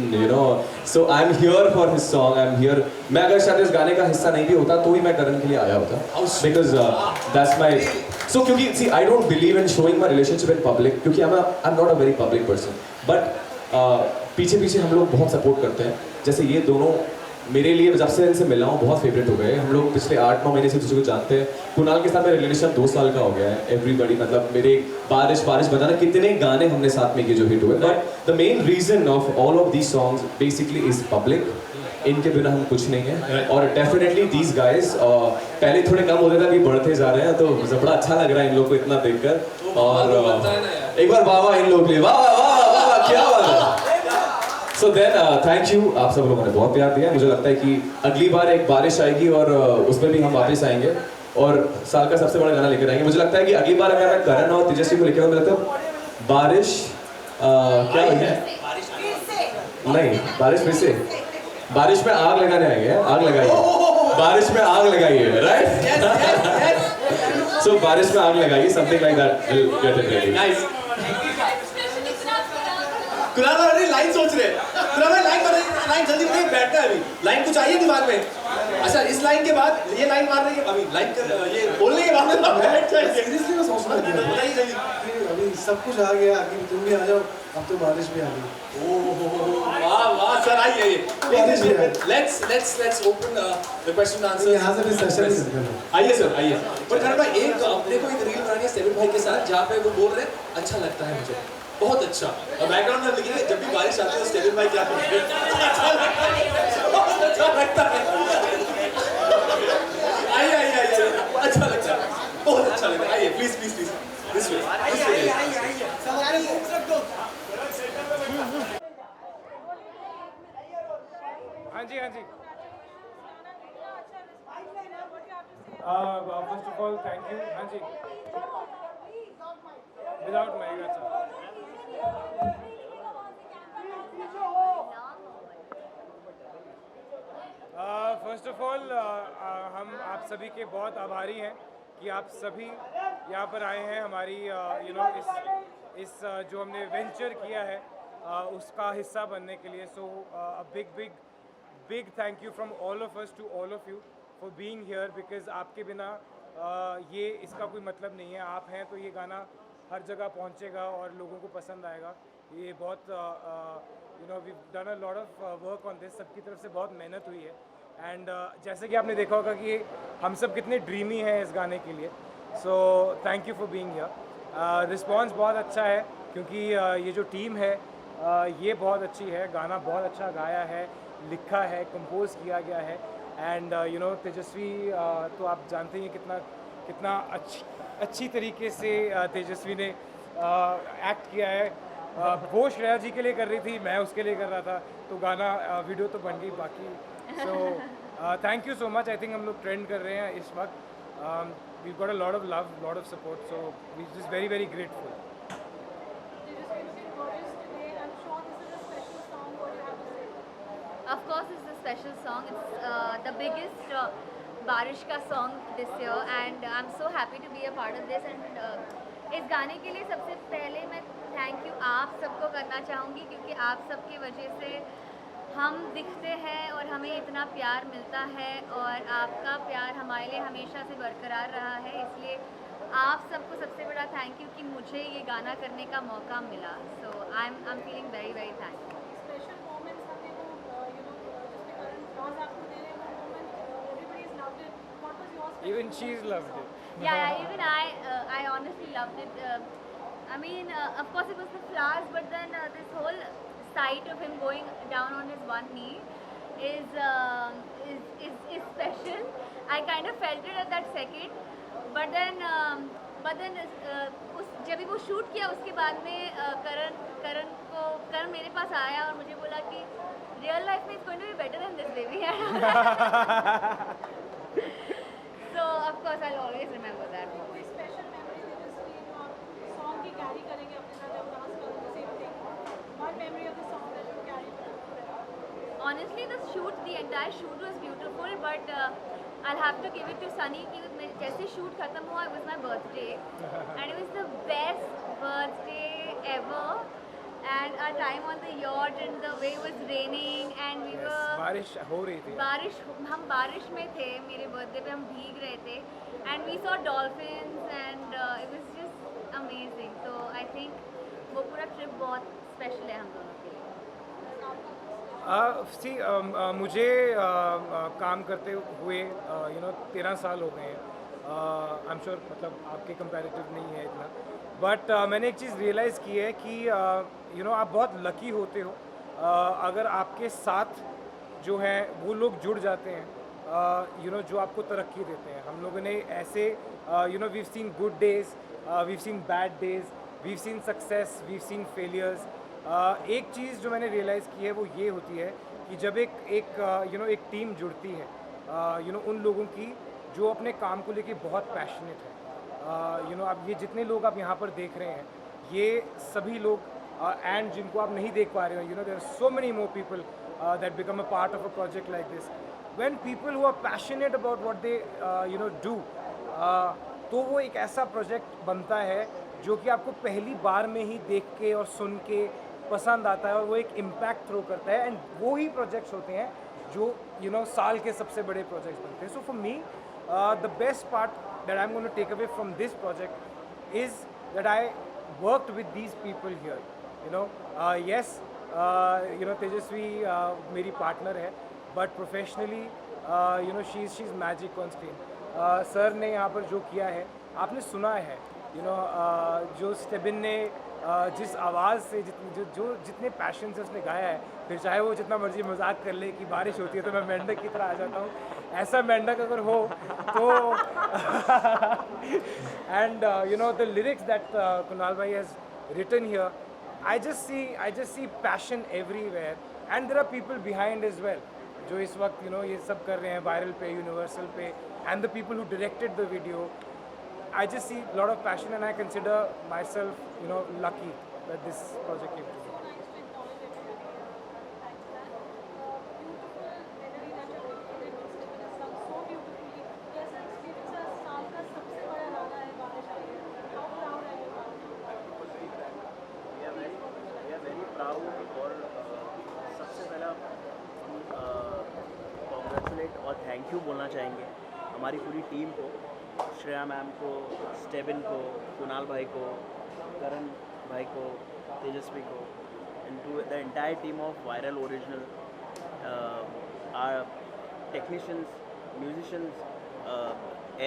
so I am here for his song, I am here. मैं अगर शायद इस गाने का हिस्सा नहीं भी होता तो ही मैं करण के लिए आया होता, बिकॉज दैट्स माई. So क्योंकि see I don't believe in showing my relationship in public क्योंकि I'm not a very public person, but पीछे हम लोग बहुत सपोर्ट करते हैं. जैसे ये दोनों मेरे लिए जब से इनसे मिला हूँ बहुत फेवरेट हो गए. हम लोग पिछले 8-9 महीने से दूसरे को जानते हैं. कुणाल के साथ मेरा रिलेशन 2 साल का हो गया है. एवरीबडी, मतलब मेरे बारिश बजाना, कितने गाने हमने साथ में किए जो हिट हुए. But the main reason of all of these songs basically is public. इनके बिना हम कुछ नहीं है और डेफिनेटली दीज गाइज पहले थोड़े कम होते थे, अभी बढ़ते जा रहे हैं. तो मुझे बड़ा अच्छा लग रहा है इन लोग को इतना देखकर. और एक बार वाह इन लोग के लिए, वाह क्या बात है. सो देन थैंक यू, आप सब लोगों ने बहुत प्यार दिया. मुझे लगता है कि अगली बार एक बारिश आएगी और उसमें भी हम वापस आएंगे और साल का सबसे बड़ा गाना लेकर आएंगे. मुझे लगता है कि अगली बार अगर मैं करण और तेजस्वी को लेकर आऊँ, मुझे लगता है बारिश क्या है नहीं, बारिश फिर से, बारिश में आग लगाने आएंगे. आग लगाइए, बारिश में आग लगाइए, राइट. सो बारिश में आग लगाइए, something like that will get it ready.
Nice. Kunal भाई लाइन सोच रहे हैं. कुणाल भाई लाइन जल्दी बताइए, बैठना है अभी. लाइन कुछ आई है दिमाग में? अच्छा इस लाइन के बाद ये लाइन मारने के अभी लाइन ये बोलने के बाद ना बैठ जाएंगे।
सीरियसली मैं सोच रहा था
बताइए जल्दी।
कि अभी सब कुछ आ गया, अभी तुम भी आ जाओ, अब तो बारिश भी आ गई।
वाह वाह सर आइए
बारिश भी है।
Let's open the question answer.
यहाँ से भी सेशन ही करते हैं।
आइए सर आइए। पर करण भाई एक अपने को एक रील बनानी है स्टेविन भाई के साथ जहाँ पे वो बोल रहे हैं अच्छा लगता है मुझे बहुत अच्छा, और बैकग्राउंड में लिखिए जब भी बारिश आती है स्टेविन भाई क्या करते हैं अच्छा लगता है, बहुत अच्छा लगता है। आइए आइए आइए अच्छा लगता है, बहुत अच्छा लगता है। आइए please please please this way
हाँ जी हाँ जी। First of all thank you. हाँ जी विदाउट माइक अच्छा। फर्स्ट ऑफ ऑल हम आप सभी के बहुत आभारी हैं कि आप सभी यहाँ पर आए हैं हमारी यू नो इस जो हमने वेंचर किया है उसका हिस्सा बनने के लिए। So a big thank you from all of us to all of you for being here, because आपके बिना ये इसका कोई मतलब नहीं है। आप हैं तो ये गाना हर जगह पहुंचेगा और लोगों को पसंद आएगा। ये बहुत you know we done a lot of work on this, सबकी तरफ से बहुत मेहनत हुई है। एंड जैसे कि आपने देखा होगा कि हम सब कितने ड्रीमी हैं इस गाने के लिए। सो thank you for being here. Response बहुत अच्छा है क्योंकि ये जो टीम है ये बहुत अच्छी है, गाना बहुत अच्छा गाया है, लिखा है, कंपोज किया गया है। एंड यू नो तेजस्वी तो आप जानते ही हैं कितना अच्छी तरीके से तेजस्वी ने एक्ट किया है। वो श्रेया जी के लिए कर रही थी, मैं उसके लिए कर रहा था, तो गाना वीडियो तो बन गई बाकी। So thank you so much. I think हम लोग ट्रेंड कर रहे हैं इस वक्त। We got a lot of love, lot of support, so we just very very grateful.
Of course, it's a special song. It's the biggest बारिश का song this year, and I'm so happy to be a part of this. And इस गाने के लिए सबसे पहले मैं thank you आप सबको करना चाहूँगी क्योंकि आप सबकी वजह से हम दिखते हैं और हमें इतना प्यार मिलता है, और आपका प्यार हमारे लिए हमेशा से बरकरार रहा है। इसलिए आप सबको सबसे बड़ा थैंक यू कि मुझे ये गाना करने का मौका मिला। So I am feeling very very thankful.
Even she's loved it.
Yeah, even I honestly loved it. I mean, of course it was the flowers, but then this whole sight of him going down on his one knee is special. I kind of felt it at that second, but then उस जब भी वो shoot किया उसके बाद में करण मेरे पास आया और मुझे बोला कि रियल लाइफ में it's going to be better than this baby. So of course I'll always remember that moment.
कोई special memory तेजस्वी और song की carry करेंगे अपने साथ जब dance करोगे, same thing. One memory of the song that you carry forward.
Honestly, the entire shoot was beautiful, but I'll have to give it to Sunny कि जैसे shoot खत्म हुआ, it was my birthday, and it was the best birthday ever. And our time on the yacht and the way it was raining and we were
बारिश हो रही थी।
हम बारिश में थे, मेरे बर्थडे पे हम भीग रहे थे, and we saw dolphins and it was just amazing. So I think वो पूरा ट्रिप बहुत स्पेशल है हम दोनों के लिए।
मुझे काम करते हुए यू नो 13 साल हो गए हैं। आई एम श्योर मतलब आपके कंपैरेटिव नहीं है इतना, बट मैंने एक चीज़ रियलाइज़ की है कि यू नो आप बहुत लकी होते हो अगर आपके साथ जो हैं वो लोग जुड़ जाते हैं यू नो जो आपको तरक्की देते हैं। हम लोगों ने ऐसे you know we've seen good days, we've seen bad days, we've seen success, we've seen failures. एक चीज़ जो मैंने रियलाइज़ की है वो ये होती है कि जब एक यू नो एक टीम जुड़ती है यू नो उन लोगों की जो अपने काम को लेके बहुत पैशनेट है। यू नो अब ये जितने लोग आप यहाँ पर देख रहे हैं ये सभी लोग एंड जिनको आप नहीं देख पा रहे हो, you know there are so many more people that become a part of a project like this. When people who are passionate about what they you know do, तो वो एक ऐसा प्रोजेक्ट बनता है जो कि आपको पहली बार में ही देख के और सुन के पसंद आता है और वो एक इम्पैक्ट थ्रो करता है। एंड वो ही प्रोजेक्ट्स होते हैं जो साल के सबसे बड़े प्रोजेक्ट्स बनते हैं. So for me the best part that I am going to take away from this project is that I worked with these people here. Yes, Tejasswi मेरी पार्टनर है, but professionally she is magic on screen. Sir ने यहाँ पर जो किया है आपने सुना है. जो स्टेबिन ने जिस आवाज़ से जितने पैशन से उसने गाया है, फिर चाहे वो जितना मर्जी मजाक कर ले कि बारिश होती है तो मैं मेंढक की तरह आ जाता हूँ, ऐसा मेंढक अगर हो तो and the lyrics that Kunal भाई has written here, I just see passion everywhere, and there are people behind as well जो इस वक्त ये सब कर रहे हैं वायरल पे, यूनिवर्सल पे, and the people who directed the video. I just see a lot of passion, and I consider myself lucky that this project came to me.
So nice to acknowledge everybody. Thanks for that. Beautiful melody that you're recording with Steven has sung so beautifully. Yes, and Steven sir, साल का सबसे बड़ा गाना है बारिश आई है. How proud are you about it?
We are very proud. और सबसे पहला कॉन्ग्रेचुलेट और थैंक यू बोलना चाहेंगे हमारी पूरी टीम को, श्रेया मैम को, स्टेबिन को, कुणाल भाई को, करण भाई को, तेजस्वी को, and to the entire team of viral original, our technicians, musicians,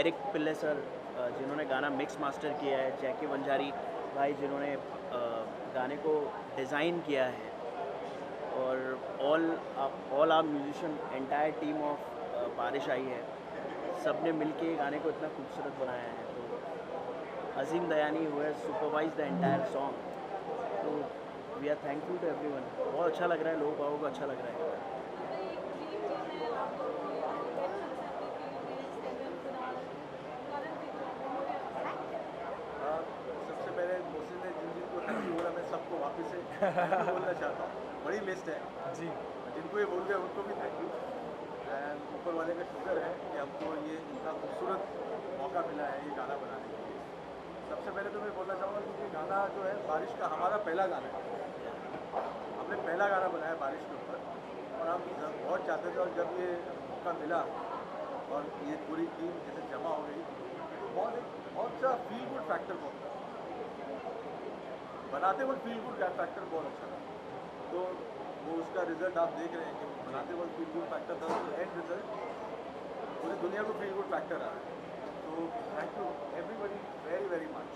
Eric Pillai sir जिन्होंने गाना मिक्स मास्टर किया है, जैकी वंजारी भाई जिन्होंने गाने को डिज़ाइन किया है, और all our musician, entire team of Baarish आई है, सब ने मिल के गाने को इतना खूबसूरत बनाया है. तो Azeem Dayani who supervise the entire song. तो we are thankful to everyone. बहुत अच्छा लग रहा है, लोगों को अच्छा लग रहा है.
सबसे पहले मोहसिन ने जिनको थैंक यू बोला, मैं सबको वापस से थैंक यू बोलना चाहता हूँ. बड़ी लिस्ट है
जी.
जिनको ये बोल गया उनको भी थैंक यू. एंड ऊपर वाले का शुक्र है कि हमको ये इतना खूबसूरत मौका मिला है ये गाना बनाने के लिए. सबसे पहले तो मैं बोलना चाहूँगा क्योंकि गाना जो है बारिश का हमारा पहला गाना है. हमने पहला गाना बनाया बारिश के ऊपर, और हम बहुत चाहते थे, और जब ये मौका मिला और ये पूरी टीम जैसे जमा हो गई, बहुत सा फील गुड फैक्टर बनाते वक्त फील गुड फैक्टर बहुत अच्छा था. तो वो उसका रिजल्ट आप देख रहे हैं कि बनाते वक्त फील गुड फैक्टर था, तो एंड रिजल्ट पूरी दुनिया को फील गुड फैक्टर आ रहा है. तो thank you everybody very very much.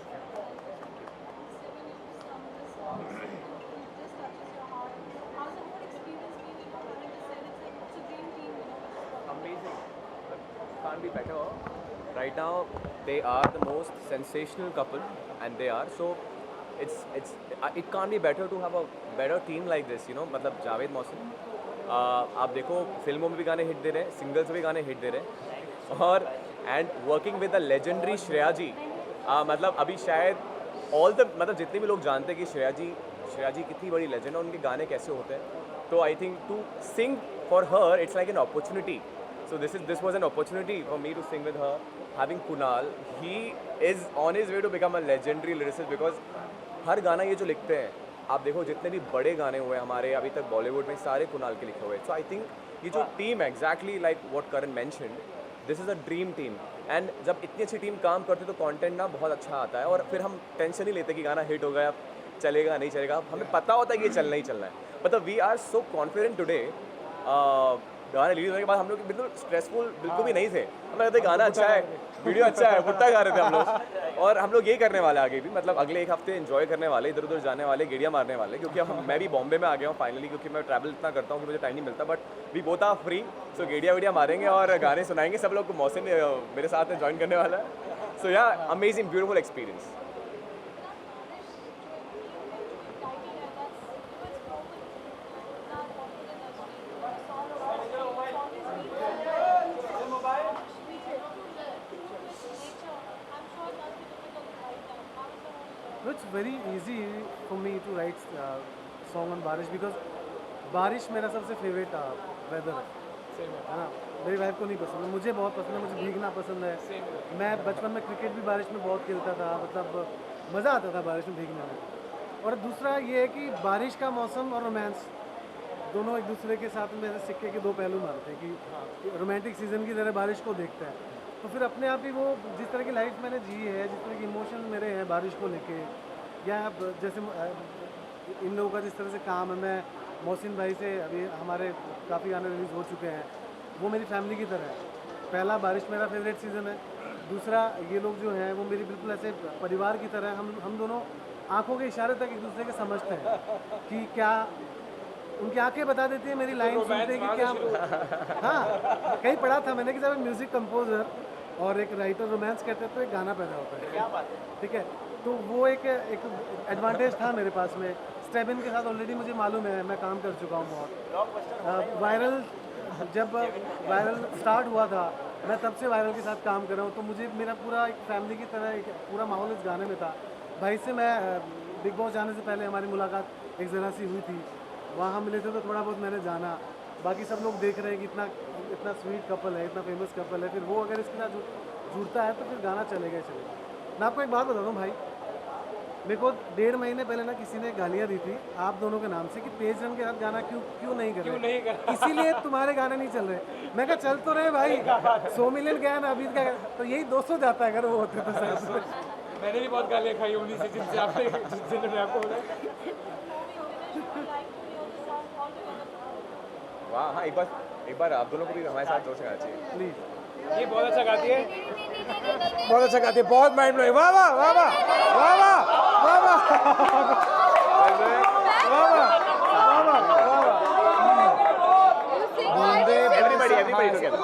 Amazing. Can't be better. Right now, they are the most sensational couple, and they are so. It can't be better to have a better team like this, मतलब जावेद मोहसिन, आप देखो फिल्मों में भी गाने hit दे रहे हैं, singles में भी गाने हिट दे रहे हैं, और and working with the legendary Shreya ji. मतलब अभी शायद मतलब जितने भी लोग जानते हैं कि श्रेया जी कितनी बड़ी लेजेंड है, उनके गाने कैसे होते हैं. तो I think to sing for her it's like an opportunity. So this was an opportunity for me to sing with her. Having Kunal, he is on his way to become a legendary lyricist because हर गाना ये जो लिखते हैं, आप देखो जितने भी बड़े गाने हुए हमारे अभी तक बॉलीवुड में, सारे कुणाल के लिखे हुए. सो आई थिंक ये जो team exactly like what Karan mentioned, this is a dream team. And जब इतनी अच्छी टीम काम करती है तो कंटेंट ना बहुत अच्छा आता है, और फिर हम टेंशन नहीं लेते कि गाना हिट हो गया, चलेगा नहीं चलेगा. हमें पता होता है कि ये चलना ही चलना है. मतलब we are so confident today. गाना रिलीज होने के बाद हम लोग बिल्कुल स्ट्रेसफुल बिल्कुल भी नहीं थे. हमें लगता है गाना अच्छा है, वीडियो अच्छा है, भुट्टा गा रहे थे हम लोग. और हम लोग ये करने वाले आगे भी, मतलब अगले एक हफ्ते एंजॉय करने वाले, इधर उधर जाने वाले, गेड़ियाँ मारने वाले, क्योंकि अब मैं भी बॉम्बे में आ गया हूँ फाइनली, क्योंकि मैं ट्रैवल इतना करता हूँ कि मुझे टाइम नहीं मिलता. But we both are free, so गेड़िया वेड़िया मारेंगे और गाने सुनाएंगे. सब लोग को मौसम मेरे साथ में ज्वाइन करने वाला है. सो या amazing beautiful experience.
It's very easy for me to write song on बारिश because बारिश मेरा सबसे फेवरेट वेदर है ना. मेरी वाइफ को नहीं पसंद है, मुझे बहुत पसंद है, मुझे भीगना पसंद है. मैं बचपन में क्रिकेट भी बारिश में बहुत खेलता था, मतलब मज़ा आता था बारिश में भीगने में. और दूसरा ये है कि बारिश का मौसम और रोमांस दोनों एक दूसरे के साथ में ऐसे सिक्के के दो पहलू मारते हैं कि रोमांटिक सीजन की तरह बारिश को देखते हैं, तो फिर अपने आप ही वो जिस तरह की लाइफ मैंने जी है, जिस तरह के इमोशन मेरे हैं बारिश को लेके, या जैसे इन लोगों का जिस तरह से काम है, मैं मोहसिन भाई से अभी हमारे काफ़ी गाने रिलीज़ हो चुके हैं, वो मेरी फैमिली की तरह है। पहला बारिश मेरा फेवरेट सीज़न है, दूसरा ये लोग जो हैं वो मेरी बिल्कुल ऐसे परिवार की तरह, हम दोनों आंखों के इशारे तक एक दूसरे के समझते हैं कि क्या उनकी आंखें बता देती है मेरी लाइन सुनते हैं कि क्या। हाँ, कहीं पढ़ा था मैंने कि जब म्यूज़िक कंपोजर और एक राइटर रोमांस करते हैं तो एक गाना पैदा होता है। क्या बात है, ठीक है। तो वो एक एडवांटेज था मेरे पास में। स्टेबिन के साथ ऑलरेडी मुझे मालूम है, मैं काम कर चुका हूँ बहुत। वायरल जब वायरल स्टार्ट हुआ था, मैं तब से वायरल के साथ काम कर रहा हूँ, तो मुझे मेरा पूरा एक फैमिली की तरह एक पूरा माहौल इस गाने में था। भाई से मैं बिग बॉस जाने से पहले हमारी मुलाकात एक ज़रा सी हुई थी, वहाँ हम मिले थे तो थोड़ा बहुत मैंने जाना। बाकी सब लोग देख रहे हैं कि इतना स्वीट कपल है, इतना फेमस कपल है, फिर वो अगर इसके साथ जुड़ता है तो फिर गाना चलेगा ही चलेगा। मैं आपको एक बात बताता हूँ भाई, मेरे को 1.5 महीने पहले ना किसी ने गालियाँ दी थी आप दोनों के नाम से कि तेज रन के साथ गाना क्यों नहीं कर रहे, इसीलिए तुम्हारे गाने नहीं चल रहे। मैं कहा चल तो रहे भाई, 100 मिलियन गया ना अभी का, तो यही 200 जाता है अगर वो होते तो सर।
मैंने भी बहुत गालियाँ खाई उन्हीं से जिनसे आपको बोला।
वाह, हाँ, एक बार आप दोनों को भी हमारे साथ जोर से गाना चाहिए
प्लीज। ये बहुत अच्छा गाती है, बहुत अच्छा गाती है, बहुत माइंड ब्लोइंग। वाह वाह वाह वाह वाह वाह वाह वाह।
Everybody together.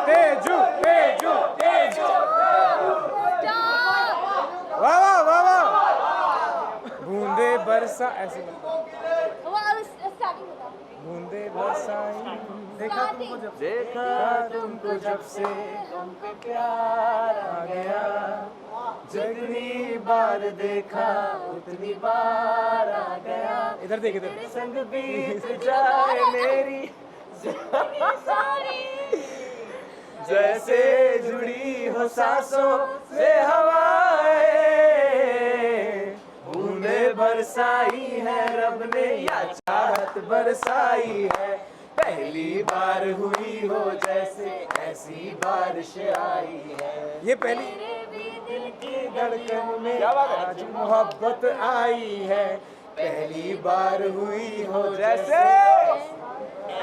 तेजू तेजू तेजू। वाह वाह वाह वाह। बूंदे बरसा ऐसे बूंदे बरसाई, देखा तुमको जब से हम पे प्यार आ गया, जितनी बार देखा उतनी बार आ गया। इधर देख, इधर संग बीत जाए मेरी जैसे जुड़ी हो सांसों से हवाएं, बूंदे बरसाई है रब ने या चाहत बरसाई है, पहली बार हुई हो जैसे ऐसी बारिश आई है। ये पहली दिल की धड़कन में आज मोहब्बत आई है, पहली बार हुई हो जैसे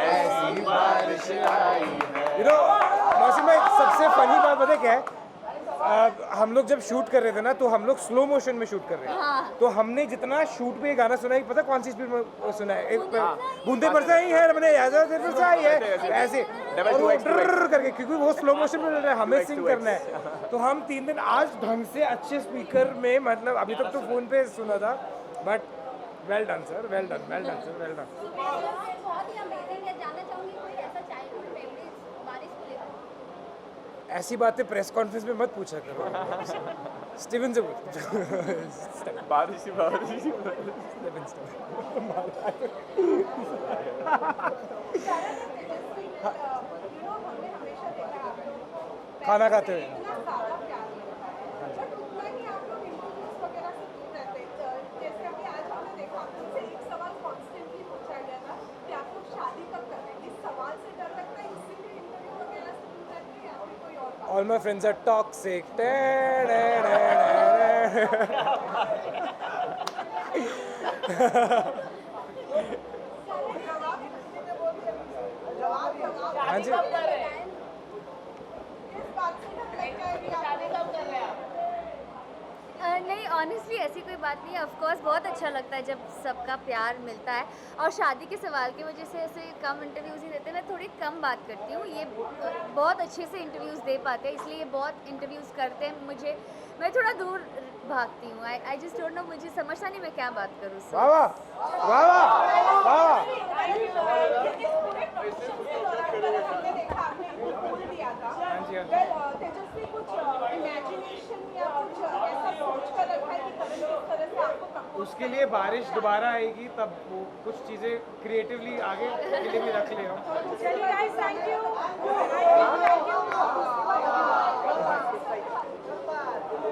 ऐसी बारिश आई है। मौसम में सबसे फनी बात पता क्या है, हम लोग जब शूट कर रहे थे ना तो हम लोग स्लो मोशन में शूट कर रहे हैं। हाँ। तो हमने जितना शूट पे ये गाना सुना है, पता कौन सी स्पीड में सुना है? बूंदे बरसाई है हमने बरसाई है ऐसे और वो ड्रर करके, क्योंकि वो स्लो मोशन में हमें सिंग करना है। तो हम 3 दिन आज ढंग से अच्छे स्पीकर में, मतलब अभी तक तो फोन पे सुना था, but well done sir, well done, well done sir, well done. ऐसी बातें प्रेस कॉन्फ्रेंस में मत पूछा करो, स्टीवन से पूछो।
बारिश
खाना खाते हुए All my friends are toxic. हाँ जी।
नहीं, ऑनेस्टली ऐसी कोई बात नहीं है। ऑफ कोर्स बहुत अच्छा लगता है जब सबका प्यार मिलता है। और शादी के सवाल की वजह से ऐसे कम इंटरव्यूज़ ही देते हैं, मैं थोड़ी कम बात करती हूँ। ये बहुत अच्छे से इंटरव्यूज़ दे पाते हैं, इसलिए ये बहुत इंटरव्यूज़ करते हैं मुझे। मैं थोड़ा दूर भागती हूँ। आई जस्ट डोंट नो, मुझे समझता नहीं मैं क्या बात करूँ।
वाह वाह वाह वाह वाह। उसके लिए बारिश दोबारा आएगी तब वो कुछ चीज़ें क्रिएटिवली आगे के लिए भी रख ले रहा हूँ।